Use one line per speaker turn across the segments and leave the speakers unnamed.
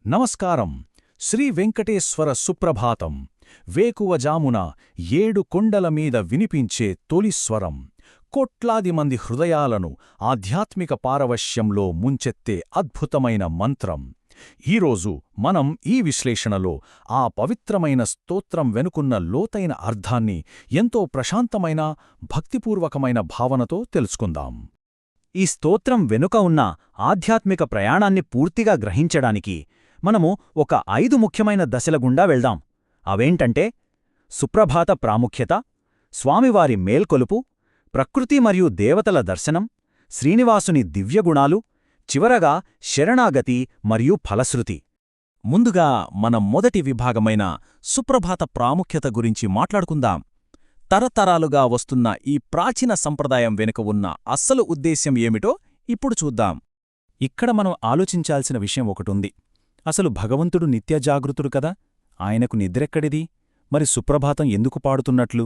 నమస్కారం. శ్రీ వెంకటేశ్వర సుప్రభాతం. వేకువజామున 7 కొండలమీద వినిపించే తొలిస్వరం కోట్లాది మంది హృదయాలను ఆధ్యాత్మిక పారవశ్యంలో ముంచెత్తే అద్భుతమైన మంత్రం. ఈరోజు మనం ఈ విశ్లేషణలో ఆ పవిత్రమైన స్తోత్రం వెనుకున్న లోతైన అర్థాన్ని ఎంతో ప్రశాంతమైన భక్తిపూర్వకమైన భావనతో తెలుసుకుందాం.
ఈ స్తోత్రం వెనుక ఉన్న ఆధ్యాత్మిక ప్రయాణాన్ని పూర్తిగా గ్రహించడానికి మనము ఒక 5 ముఖ్యమైన దశల గుండా వెళ్దాం. అవేంటంటే సుప్రభాత ప్రాముఖ్యత, స్వామివారి మేల్కొలుపు, ప్రకృతి మరియు దేవతల దర్శనం, శ్రీనివాసుని దివ్యగుణాలు, చివరగా శరణాగతి మరియు ఫలశ్రుతి.
ముందుగా మన మొదటి విభాగమైన సుప్రభాత ప్రాముఖ్యత గురించి మాట్లాడుకుందాం. తరతరాలుగా వస్తున్న ఈ ప్రాచీన సంప్రదాయం వెనుక ఉన్న అస్సలు ఉద్దేశ్యం ఏమిటో ఇప్పుడు చూద్దాం. ఇక్కడ మనం ఆలోచించాల్సిన విషయం ఒకటుంది. అసలు భగవంతుడు నిత్యజాగృతుడు కదా, ఆయనకు నిద్రెక్కడిది? మరి సుప్రభాతం ఎందుకు పాడుతున్నట్లు?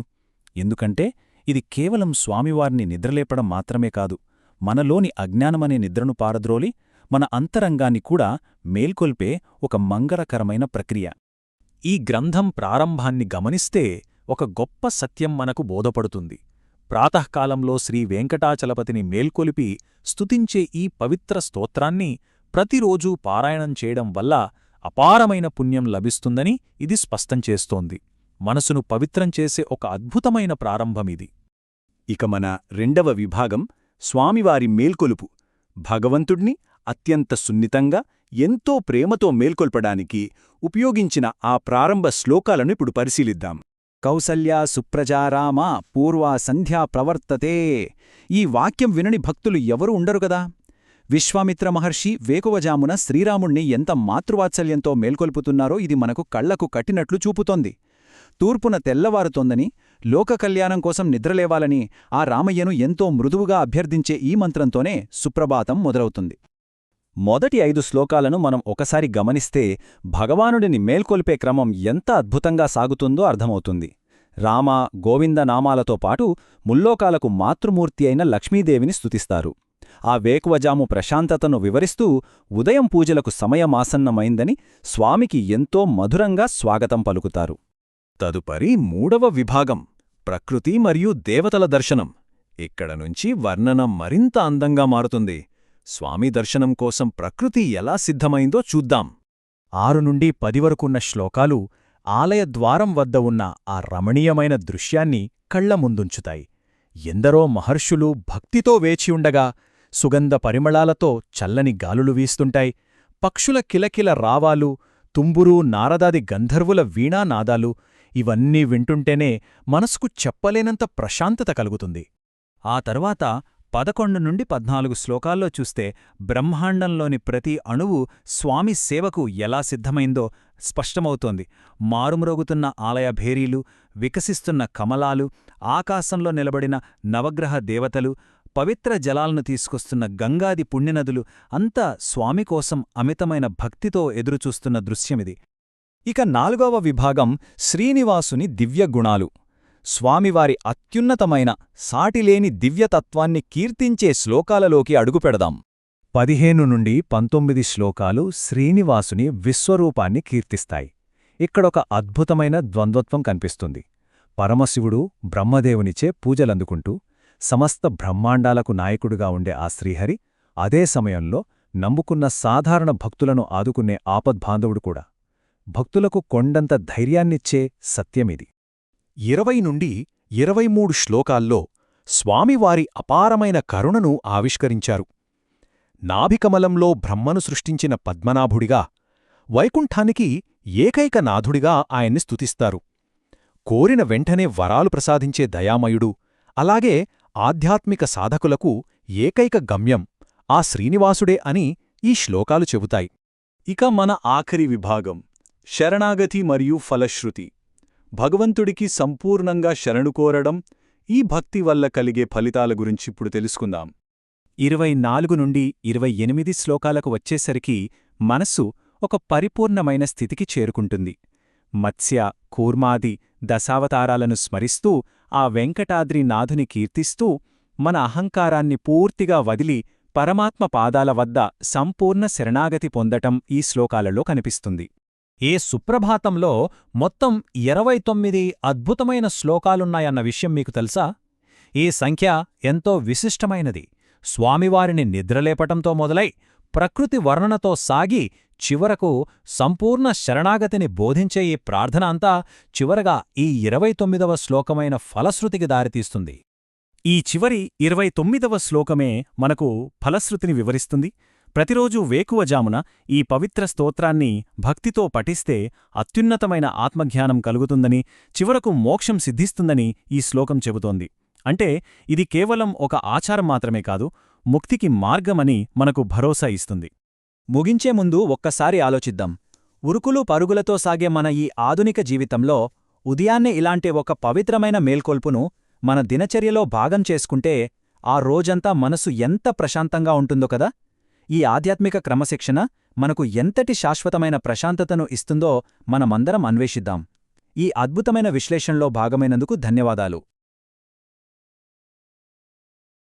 ఎందుకంటే ఇది కేవలం స్వామివారిని నిద్రలేపడం మాత్రమే కాదు, మనలోని అజ్ఞానమనే నిద్రను పారద్రోలి మన అంతరంగాన్ని కూడా మేల్కొల్పే ఒక మంగళకరమైన ప్రక్రియ. ఈ గ్రంథం ప్రారంభాన్ని గమనిస్తే ఒక గొప్ప సత్యం మనకు బోధపడుతుంది. ప్రాతఃకాలంలో శ్రీ వెంకటాచలపతిని మేల్కొలిపి స్తుతించే ఈ పవిత్ర స్తోత్రాన్ని ప్రతిరోజూ పారాయణం చేయడం వల్ల అపారమైన పుణ్యం లభిస్తుందని ఇది స్పష్టం చేస్తోంది. మనసును పవిత్రం చేసే ఒక అద్భుతమైన ప్రారంభమిది.
ఇక మన రెండవ విభాగం స్వామివారి మేల్కొలుపు. భగవంతుణ్ణి అత్యంత సున్నితంగా, ఎంతో ప్రేమతో మేల్కొల్పడానికి ఉపయోగించిన ఆ ప్రారంభ శ్లోకాలను ఇప్పుడు పరిశీలిద్దాం. కౌసల్యా సుప్రజారామా పూర్వా సంధ్యా ప్రవర్తతే. ఈ వాక్యం వినని భక్తులు ఎవరూ ఉండరు కదా. విశ్వామిత్ర మహర్షి వేకువజామున శ్రీరాముణ్ణి ఎంత మాతృవాత్సల్యంతో మేల్కొల్పుతున్నారో ఇది మనకు కళ్లకు కట్టినట్లు చూపుతోంది. తూర్పున తెల్లవారుతోందని, లోక కళ్యాణం కోసం నిద్రలేవాలని ఆ రామయ్యను ఎంతో మృదువుగా అభ్యర్థించే ఈ మంత్రంతోనే సుప్రభాతం మొదలవుతుంది. మొదటి 5 శ్లోకాలను మనం ఒకసారి గమనిస్తే భగవానుడిని మేల్కొల్పే క్రమం ఎంత అద్భుతంగా సాగుతుందో అర్థమవుతుంది. రామ, గోవింద నామాలతో పాటు ముల్లోకాలకు మాతృమూర్తి అయిన లక్ష్మీదేవిని స్తుతిస్తారు. ఆ వేకువజాము ప్రశాంతతను వివరిస్తూ ఉదయం పూజలకు సమయమాసన్నమైందని స్వామికి ఎంతో మధురంగా స్వాగతం పలుకుతారు.
తదుపరి 3వ విభాగం ప్రకృతి మరియు దేవతల దర్శనం. ఇక్కడ నుంచి వర్ణన మరింత అందంగా మారుతుంది. స్వామి దర్శనం కోసం ప్రకృతి ఎలా సిద్ధమైందో చూద్దాం. 6 నుండి 10 వరకున్న శ్లోకాలు ఆలయ ద్వారం వద్ద ఉన్న ఆ రమణీయమైన దృశ్యాన్ని కళ్ల ముందుంచుతాయి. ఎందరో మహర్షులు భక్తితో వేచియుండగా సుగంధ పరిమళాలతో చల్లని గాలులు వీస్తుంటాయి. పక్షుల కిలకిల రావాలు, తుంబురు, నారదాది గంధర్వుల వీణానాదాలు ఇవన్నీ వింటుంటేనే మనసుకు చెప్పలేనంత ప్రశాంతత కలుగుతుంది. ఆ తర్వాత 11 నుండి 14 శ్లోకాల్లో చూస్తే బ్రహ్మాండంలోని ప్రతి అణువు స్వామి సేవకు ఎలా సిద్ధమైందో స్పష్టమవుతోంది. మారుమ్రోగుతున్న ఆలయ భేరీలు, వికసిస్తున్న కమలాలు, ఆకాశంలో నిలబడిన నవగ్రహ దేవతలు, పవిత్ర జలాలను తీసుకొస్తున్న గంగాది పుణ్యనదులు అంతా స్వామి కోసం అమితమైన భక్తితో ఎదురుచూస్తున్న దృశ్యమిది. ఇక 4వ విభాగం శ్రీనివాసుని దివ్యగుణాలు. స్వామివారి అత్యున్నతమైన, సాటిలేని దివ్యతత్వాన్ని కీర్తించే శ్లోకాలలోకి అడుగుపెడదాం. 15 నుండి 19 శ్లోకాలు శ్రీనివాసుని విశ్వరూపాన్ని కీర్తిస్తాయి. ఇక్కడొక అద్భుతమైన ద్వంద్వత్వం కనిపిస్తుంది. పరమశివుడు బ్రహ్మదేవునిచే పూజలందుకుంటూ సమస్త బ్రహ్మాండాలకు నాయకుడుగా ఉండే ఆ శ్రీహరి అదే సమయంలో నమ్ముకున్న సాధారణ భక్తులను ఆదుకునే ఆపద్బాంధవుడు కూడా. భక్తులకు కొండంత ధైర్యాన్నిచ్చే సత్యమిది. 20 నుండి 23 శ్లోకాల్లో స్వామివారి అపారమైన కరుణను ఆవిష్కరించారు. నాభికమలంలో బ్రహ్మను సృష్టించిన పద్మనాభుడిగా, వైకుంఠానికి ఏకైక నాథుడిగా ఆయన్ని స్తుతిస్తారు. కోరిన వెంటనే వరాలు ప్రసాదించే దయామయుడు, అలాగే ఆధ్యాత్మిక సాధకులకు ఏకైక గమ్యం ఆ శ్రీనివాసుడే అని ఈ శ్లోకాలు చెబుతాయి. ఇక మన ఆఖరి విభాగం శరణాగతి మరియు ఫలశ్రుతి. భగవంతుడికి సంపూర్ణంగా శరణు కోరడం, ఈ భక్తి వల్ల కలిగే ఫలితాల గురించిప్పుడు తెలుసుకుందాం. 24 నుండి 28 శ్లోకాలకు వచ్చేసరికి మనస్సు ఒక పరిపూర్ణమైన స్థితికి చేరుకుంటుంది. మత్స్య, కూర్మాది దశావతారాలను స్మరిస్తూ ఆ వెంకటాద్రి నాథుని కీర్తిస్తూ మన అహంకారాన్ని పూర్తిగా వదిలి
పరమాత్మ పాదాల వద్ద సంపూర్ణ శరణాగతి పొందటం ఈ శ్లోకాలలో కనిపిస్తుంది.
ఏ సుప్రభాతంలో మొత్తం 29 అద్భుతమైన శ్లోకాలున్నాయన్న విషయం మీకు తెలుసా? ఈ సంఖ్య ఎంతో విశిష్టమైనది. స్వామివారిని నిద్రలేపటంతో మొదలై ప్రకృతి వర్ణనతో సాగి చివరకు సంపూర్ణ శరణాగతిని బోధించే ఈ ప్రార్థన అంతా చివరగా ఈ 29వ శ్లోకమైన ఫలశ్రుతికి దారితీస్తుంది.
ఈ చివరి 29వ శ్లోకమే మనకు ఫలశ్రుతిని వివరిస్తుంది. ప్రతిరోజూ వేకువజామున ఈ పవిత్ర స్తోత్రాన్ని భక్తితో పఠిస్తే అత్యున్నతమైన ఆత్మజ్ఞానం కలుగుతుందని, చివరకు మోక్షం సిద్ధిస్తుందని ఈ శ్లోకం చెబుతోంది. అంటే ఇది కేవలం ఒక ఆచారం మాత్రమే కాదు, ముక్తికి మార్గమని మనకు భరోసా ఇస్తుంది.
ముగించే ముందు ఒక్కసారి ఆలోచిద్దాం. ఉరుకులు పరుగులతో సాగే మన ఈ ఆధునిక జీవితంలో ఉదయాన్నే ఇలాంటి ఒక పవిత్రమైన మేల్కొల్పును మన దినచర్యలో భాగం చేసుకుంటే ఆ రోజంతా మనసు ఎంత ప్రశాంతంగా ఉంటుందో కదా. ఈ ఆధ్యాత్మిక క్రమశిక్షణ మనకు ఎంతటి శాశ్వతమైన ప్రశాంతతను ఇస్తుందో మనమందరం అన్వేషిద్దాం. ఈ అద్భుతమైన విశ్లేషణలో భాగమైనందుకు ధన్యవాదాలు.